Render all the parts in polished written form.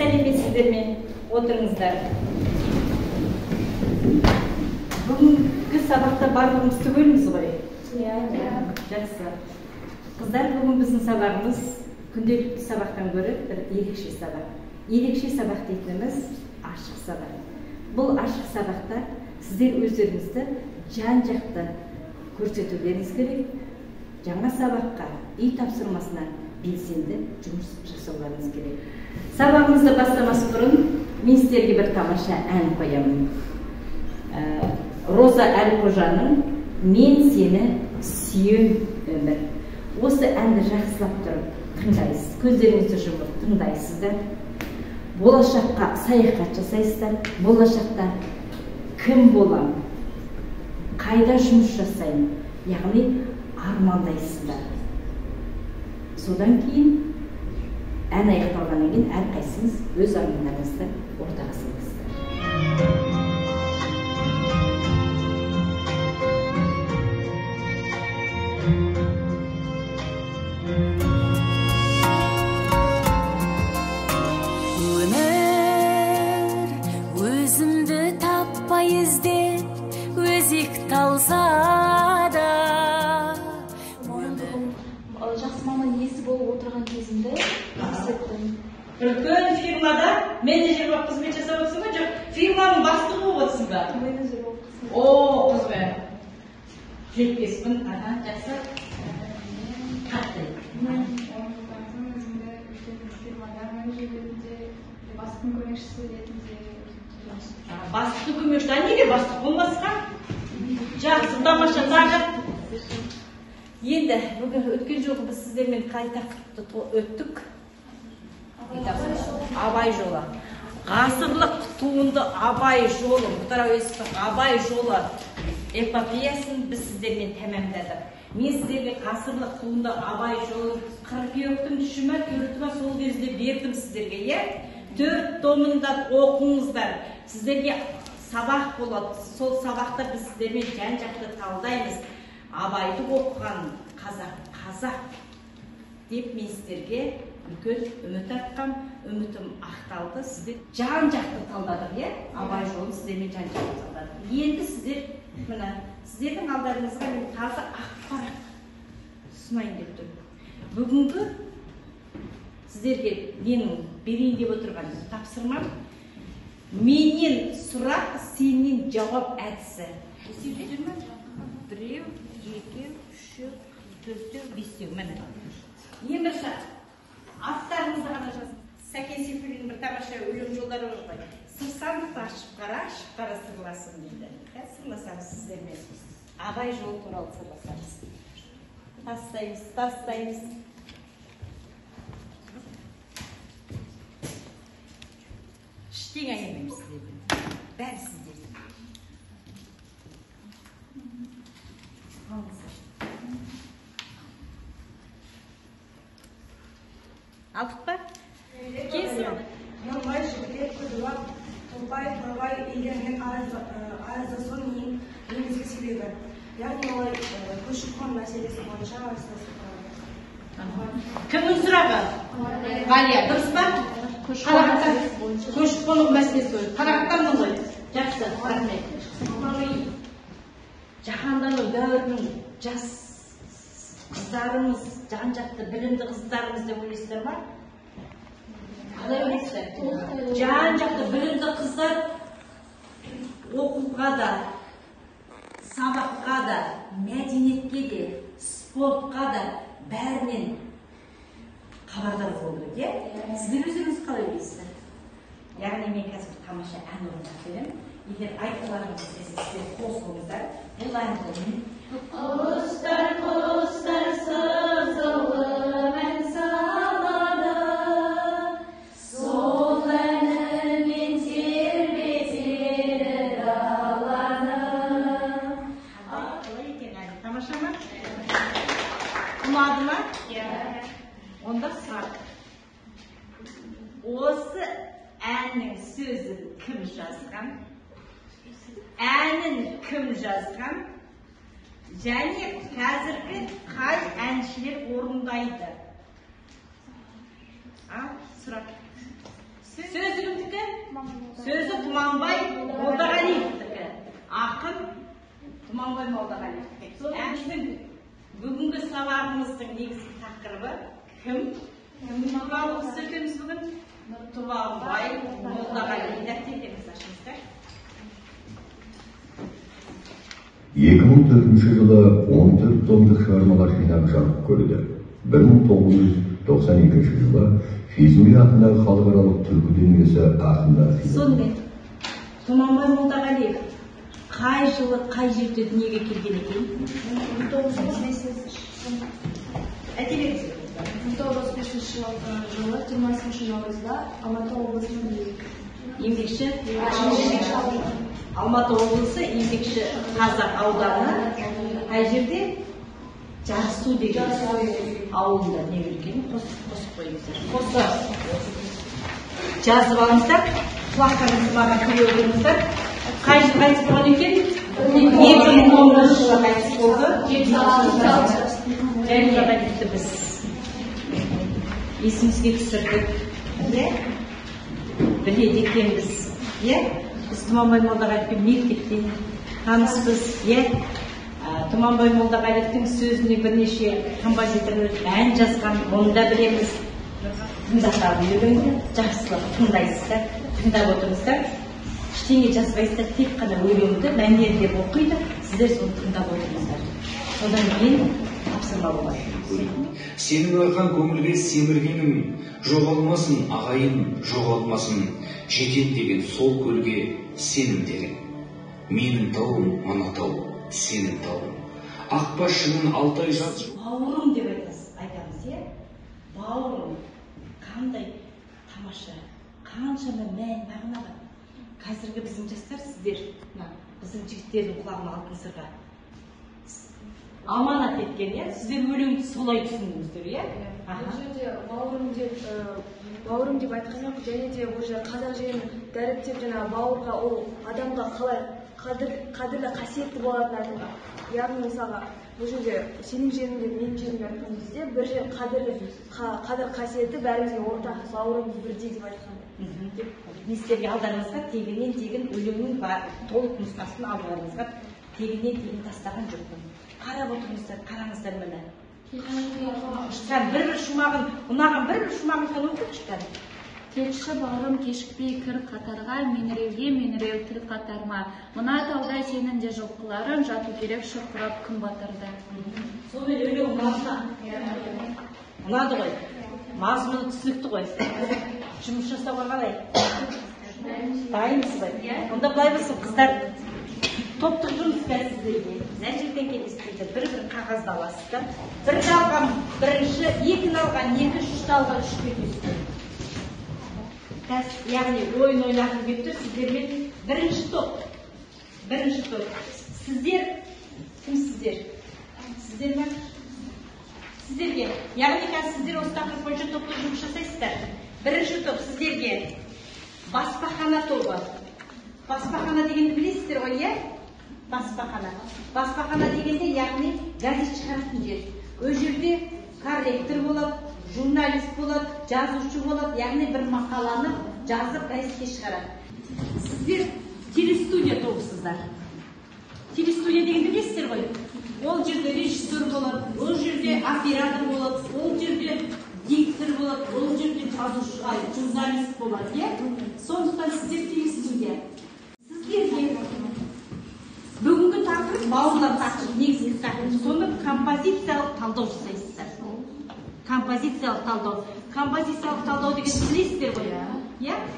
Сәлеметсіздер ме? Отырыңыздар. Бүгінгі сабақта барлығымыз түгелміз ғой? Жақсы. Қыздар, бүгін біздің сабағымыз күнделікті сабақтан гөрі бір ерекше сабақ. Ерекше сабақ дейтініміз ашық сабақ. Бұл ашық сабақта сіздер өздеріңізді жан-жақты көрсетулеріңіз керек. Жаңа сабаққа, үй тапсырмасына белсенді жұмыс жасауларыңыз керек. Сабағымызды бастамас бұрын мен сіздерге бір тамаша ән қоямын. Роза Әлқожаның «Мен сені сүйем өмір». Осы әнді жақсылап тұрып тыңдайсыз, көздеріңізді жұмып тыңдайсыздар. Болашаққа саяхат жасайсыздар. Болашақта кім болам, қайда жұмыс жасайын, яғни армандайсыздар. Содан кейін ән аяқталғаннан кейін әрқайсыңыз өз армандарыңызды ортаға салыңыздар. Жақсы маман есі болып отырған кезімде Үлкен фирмада менеджер болып қызмет жасап отырсың ба, жоқ фирманың бастығы болып отырсың ба? Менеджер болып қызмет. О, қызбен. Жетпеспін, жақсы. Қатты. Мен өзімді үлкен фирмада менеджер ретінде, бастықтың көмекшісі ретінде. Бастық көмекші, неге бастық болмасқа? Жақсы, тамаша, тағы. Енді, бүгін өткен жолы біз сіздермен қай тақырыпты өттік? Абай жолы. Ғасырлық туынды Абай жолы, Мұхтар Әуезовтің Абай жолы эпопеясын біз сіздермен тәмамдадық. Мен сіздерге ғасырлық туынды Абай жолы қыркүйектің 3-4 сол кезде бердім сіздерге. 4 томында оқыңыздар. Сіздерге сабақ болады. Сол сабақта біз сіздермен жан-жақты талдаймыз. Абайды оқыған қазақ деп мен сіздерге үлкен үміт артқам, үмітім ақталды. Сіздер жан-жақты талдадық, Абай жолын сіздермен жан-жақты талдадық. Енді сіздердің алдарыңызға мен таза ақпарат ұсынайын деп тұрмын. Бүгінгі сіздерге менің берейін деп отырған тапсырмам менен сұрақ, сенен жауап әдісі. Біреу, екеу, үшеу, төртеу, бестеу. Міне. Ең бірінші аттарыңызды ғана жазın. Сәкен Сейфуллиннің бір тамаша өлең жолдары бар. Сыр сандықты ашып қара сырласың дейді. Сырласамыз сіздермен. Абай жолы туралы сырласамыз. Тастаймыз. Ештеңе айырмаймыз сіздерден. Бәрі сіздерден. Алдық па? Кезім. Нұрбай жігіт көзілап, Толбай елдермен араздасуын негізгі себебі. Яғни олай көші-қон мәселесі бойынша араздасып. Кімнің сұрағы? Ғалия, дұрыс па? Көші-қон мәселесі бойынша. Қарағаттардың ғой. Жақсы, рахмет. Жаһандану дәуірінің жас қыздарымыз, жан-жақты білімді қыздарымыз деп ойлайсыздар ма? Қалай ойлайсыздар? Жан-жақты білімді қыздар оқуға да, сабаққа да, мәдениетке де, спортқа да бәрінен хабардар болу керек, Сіздер өздеріңіз қалай ойлайсыздар? Яғни мен қазір тамаша ән орындап беремін. Егер айтқыларыңыз сіздер қосылыңыздар, бұл әнді Құстар сызылы мән салады, сол әнімен тербетеді даланы. Қалай екен ән? Тамаша ма? Ұнады ма? Онда сұрақ. Осы әннің сөзін кім жазған? Әнін кім жазған? Және қазіргі қай әншілер орындайды? Сұрақ. Сөз Сөзі Тұманбай Молдағалиевтікі. Ақын Тұманбай Молдағалиевтікі. Біздің бүгінгі сабағымыздың негізгі тақырыбы кім? Кім туралы сөйлейміз бүгін? Тұманбай Молдағалиев. Дәптеріңізді ашыңыздар. 2004 жылы 14 томдық шығармалар жинағы жарық көрді. 1992 жылы Физули атындағы халықаралық түркі дүниесі атында. Сонымен Тұманбай Молдағалиев қай жылы қай жерде дүниеге келген екен? 1995 жылы 20 наурызда Алматы облысының еңбекші Алматы облысы еңбекші Қазақ ауданы қай жерде? Жарысу деген ауылында не келген? Қосып қойыңыздар. Қосып жазып алыңыздар. Құлақтарыңызды маған көре отырыңыздар. Қай жыл қайтыс болған екен? 2010 жылы қайтыс болды. Молдағалиевті біз есімізге түсірдік. Біледі екенбіз. Біз Тұманбай Молдағалиевпен мектептен таныспыз. Тұманбай Молдағалиевтің сөзіне бірнеше композиторлар ән жазған, оны да білеміз. Тыңдап үйренді, жақсылап тыңдайсыздар, тыңдап отырыңыздар. Ештеңе жазбайсыздар, тек қана өлеңді мәнерлеп оқиды, сіздер соны тыңдап отырыңыздар. Одан кейін тапсырма болады. Сенің арқан көңілге семіргенім, жоғалмасын ағайын, жоғалмасын, жетен деген сол көлге сенім деген. Менің тауым, мына тау, сенің тауым. Ақбас шыңын алтай жат. Бауырым деп айтамыз, бауырым. Қандай тамаша, қаншама мән мағына бар. Қазіргі біздің жастар сіздер, біздің жігіттердің құлағына алтын сырға аманат еткен, сіздер өлеңді солай түсіндіңіздер, Бұл жерде бауырым деп айтқан жоқ, және де бұл жерде қазақ жерін дәріптеп бауырға ол адамға қалай қадірлі қасиетті болатынын айтылған. Яғни мысалға бұл жерде сенің жерің деп менің жерімді айтқан кезде бір жер қадір қасиеті бәрімізге ортақ, бауырымыз бірдей деп айтқан. Естерге алдарыңызға тегінен тегін өлеңнің толық нұсқасын алдарыңызға тегінен тегін тастаған жоқпын. Қарап отырыңыздар, қараңыздар міне. Бір шумағын, ұнаған бір шумағын қан оқып шыққан. Келші бауырым кешікпей кір қатарға, меніреу тіл қатарма. Мына тауда сенің де жылқыларын жату керек шұрқырап күн батырды. Сонымен өлең ұнады ғой. Мазмұны түсінікті ғой. Жұмыс жасауға қалай? Дайынсыз ғой. Онда былай болсын, қыздар топтық жұмыс сіздерге. Мына жерден келесіздер, бір-бір қағазды аласыздар. Бірді алған бірінші, екіні алған екі, үшті алған үш кетесіздер. Яғни ойын ойнағым келіп тұр, сіздермен бірінші топ. Сіздер, кім сіздер? Сіздер ме? Сіздерге. Яғни сіздер осы тақырып бойынша топтық жұмыс жасайсыздар. Бірінші топ сіздерге баспахана тобы. Баспахана дегенді білесіздер ғой, Баспахана дегенде, яғни газет шығаратын жер. Ол жерде корректор болады, журналист болады, жазушы болады, яғни бір мақаланы жазып газетке шығарады. Сіздер телестудия тобысыздар. Телестудия дегенді білесіздер ғой. Ол жерде режиссер болады, ол жерде оператор болады, ол жерде диктор болады, ол жерде жазушы, журналист болады. Сондықтан сіздер телестудия. Сіздерге бүгінгі тақырып бауырлар тақырып, негізгі тақырып. Соны композициялық талдау жасайсыздар. Композициялық талдау деген білесіздер ғой.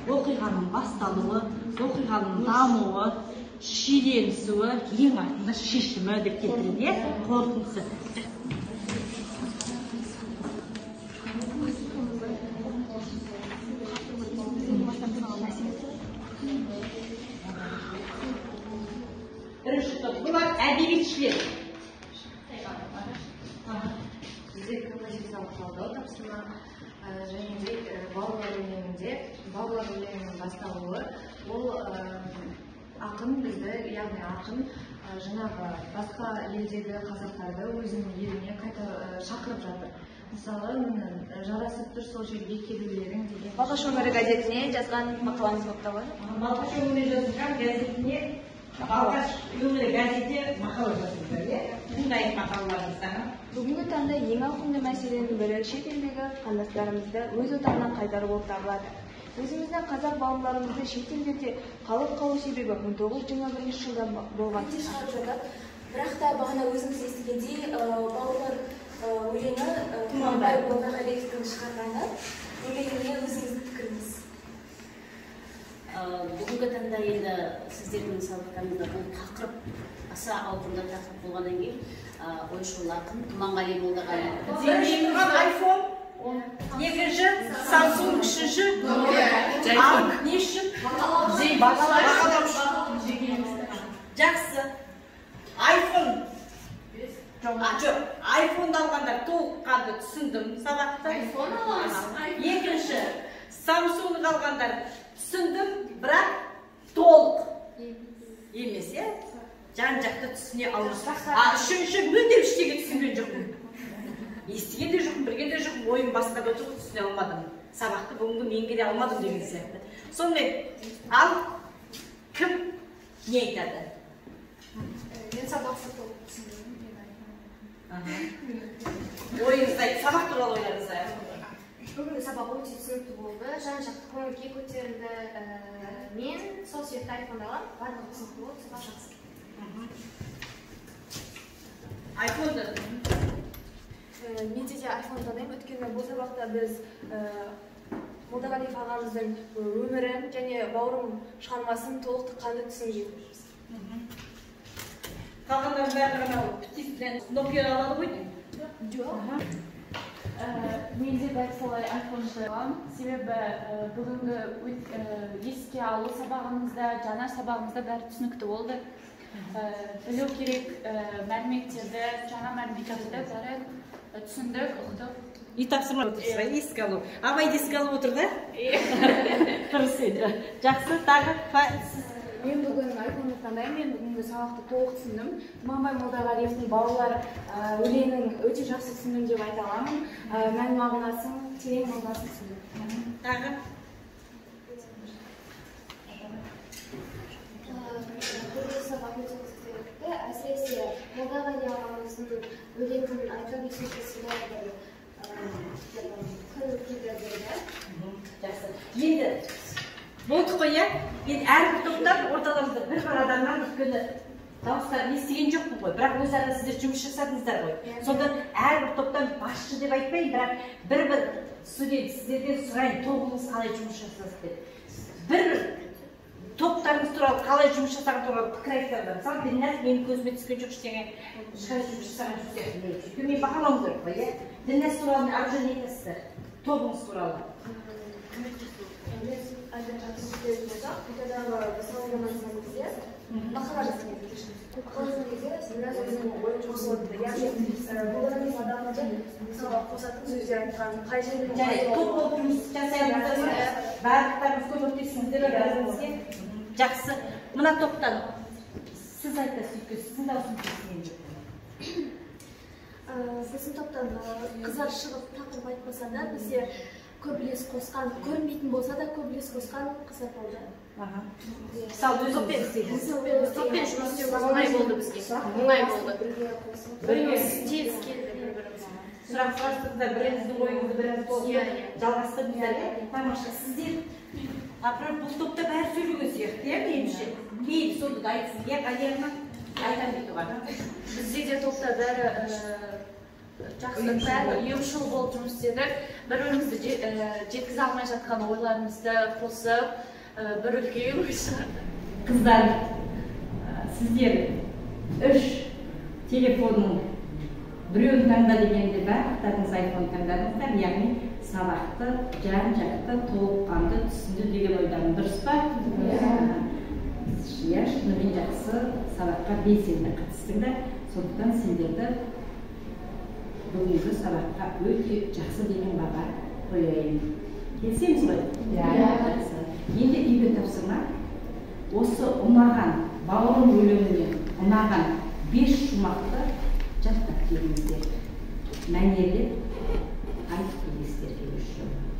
Оқиғаның басталуы, оқиғаның дамуы, шиеленісуі, ең артында шешімі деп келтіреді, қорытындысы. Бірінші топ, бұлар әдебиетшілер. Бізде композициялық талдау тапсырма және де балалар өлеңінің басталуы. Ол ақын бізді, яғни ақын жаңағы басқа елдегі қазақтарды өзінің еліне қайта шақырып жатыр. мысалы жарасып тұр сол жерге келулерің деген. Балқаш өмірі газетіне жазған мақалаңыз болып табылады. Балқаш өмірі жазылған газетіне, Балқаш өмірі газетіне мақала жазылды, иә? Бұндай мақалаларыңыздан. Бүгінгі таңда ең ауқымды мәселенің бірі шет елдегі қандастарымызды өз отанына қайтару болып табылады. Өзіміздің қазақ бауырларымызды шет елдерде қалып қалу себебі 1921 жылдан болған. Бірақ та бағана өзіңіз естігендей бауырлар өлеңі Тұманбай Молдағалиевтің шығарғаны өлеңіне өзіңіздің пікіріңіз? Бүгінгі таңда енді сіздердің сабақтарыңызда бұл тақырып аса ауқымды тақырып болғаннан кейін ойшыл ақын Тұманғали Молдағалиев. Зейнептің айфон, екінші, Samsung үшінші, ал не үшін? Жақсы. Айфон. Жоқ, айфонды алғандар толыққанды түсіндім сабақта. Екінші, Samsung алғандар түсіндім, бірақ толық емес, е? Жан-жақты түсіне алып. Үшінші, мүлдем ештеңе түсінген жоқпын. Естіген де жоқпын, білген де жоқпын, ойым басқа да жоқ, түсіне алмадым. Сабақты бүгінгі меңгере алмадым деген сияқты. Сонымен, ал кім не айтады? Мен сабақты толық түсіндім. Ойыңызды айтып, сабақ туралы ойларыңызды айтып. Бүгінгі сабақ өте түсінікті болды. Жан-жақты көңіл-күй көтерілді. Мен сол себепті айфон алам. Барлығы түсінікті болды, сабақ жақсы. Айфонды? Менде де айфон танаймын, өйткені бұл сабақта біз Молдағалиев ағамыздың өмірін және бауырым шығармасын толыққанды түсінеміз. Қалғандардың бәрі ғана птицпен Nokia алады ғой деймін? Жоқ. Мен де дәл солай айфон алам. Себебі бүгінгі еске алу сабағымызда, жаңа сабағымызда бәрі түсінікті болды. Білу керек мәліметтерді, жаңа мәліметтерді бәрі түсіндік, ұқтық. Үй тапсырма отырсыз ба, еске алу. Абайды еске алып отыр да? Дұрыс еді. Жақсы, тағы Мен бүгін айфонды таңдаймын, мен бүгінгі сабақты толық түсіндім. Тұманбай Молдағалиевтің бауырлар өлеңін өте жақсы түсіндім деп айта аламын. Мән мағынасын, терең мағынасын түсіндім. Тағы? Бүгінгі сабақ өте қызықты. Әсіресе Молдағали ағамыздың өлеңін айта берсеңіз Жақсы. Енді болды қой, иә? Енді әрбір топтан орталарында бір-бір адамнан өйткені дауыстарын естіген жоқпын ғой, бірақ өзара сіздер жұмыс жасадыңыздар ғой. Сонда әрбір топтан басшы деп айтпайын, бірақ бір-бір студент сіздерден сұрайын, тобыңыз қалай жұмыс жасасыз деп. Бір-бір топтарыңыз туралы қалай жұмыс жасаған туралы пікір айтыңыздар. Мысалы, Ділназ менің көзіме түскен жоқ ештеңе, ешқандай жұмыс жасаған жоқ. Мен бағалауым керек қой, иә? Ділназ туралы арғы не айтасыздар? Тобыңыз туралы. мақала жазған кезде біраз өзінің ойын жақсы болды. Яғни Молдағалиев адамды мысалға қосатын сөздер айтқан, қай жерде топ болып жұмыс жасаймыз, барлықтарыңыз көмектессіңіздер бәріңізге. Жақсы. Мына топтан сіз айтасыз, өйткені сіздің даусыңыз естіген. Біздің топтан қыздар шығып тақырып айтпаса да, бізде көп үлес қосқан, көрінбейтін болса да көп үлес қосқан қыздар болды. Мысалы, топпен істейді. Топпен жұмыс істеу оңай болды бізге. Оңай болды. Біріміз тез келді бір-бірімізге. Сұрақ сұрастырыңыздар, біріңіздің ойыңызды біріңіз жалғастырыңыздар. Тамаша, сіздер бұл топта бәрі сөйлеген сияқты, иә, меніңше. Мейлі сонда да айтсын, иә, Ғалияна айтам дейді оған. Бізде де топта бәрі жақсы, бәрі ұйымшыл болып жұмыс істедік. Бір-бірімізді жеткізе алмай жатқан ойларымызды қосып, бір үлкен ой шығардық. Қыздар, сіздер 3 телефонның біреуін таңда дегенде барлықтарыңыз айфон таңдадыңыздар, яғни сабақты жан-жақты толыққанды түсінді деген ойдамын, дұрыс па? Иә, шынымен жақсы сабаққа белсенді қатыстыңдар, сондықтан сендерді бүгінгі сабаққа өте жақсы деген баға қояйын. Келісеміз ғой? Енді үйге тапсырма, осы ұнаған бауырым өлеңінен ұнаған 5 шумақты жаттап келіңіздер. Мәнерлеп ескерту үшін.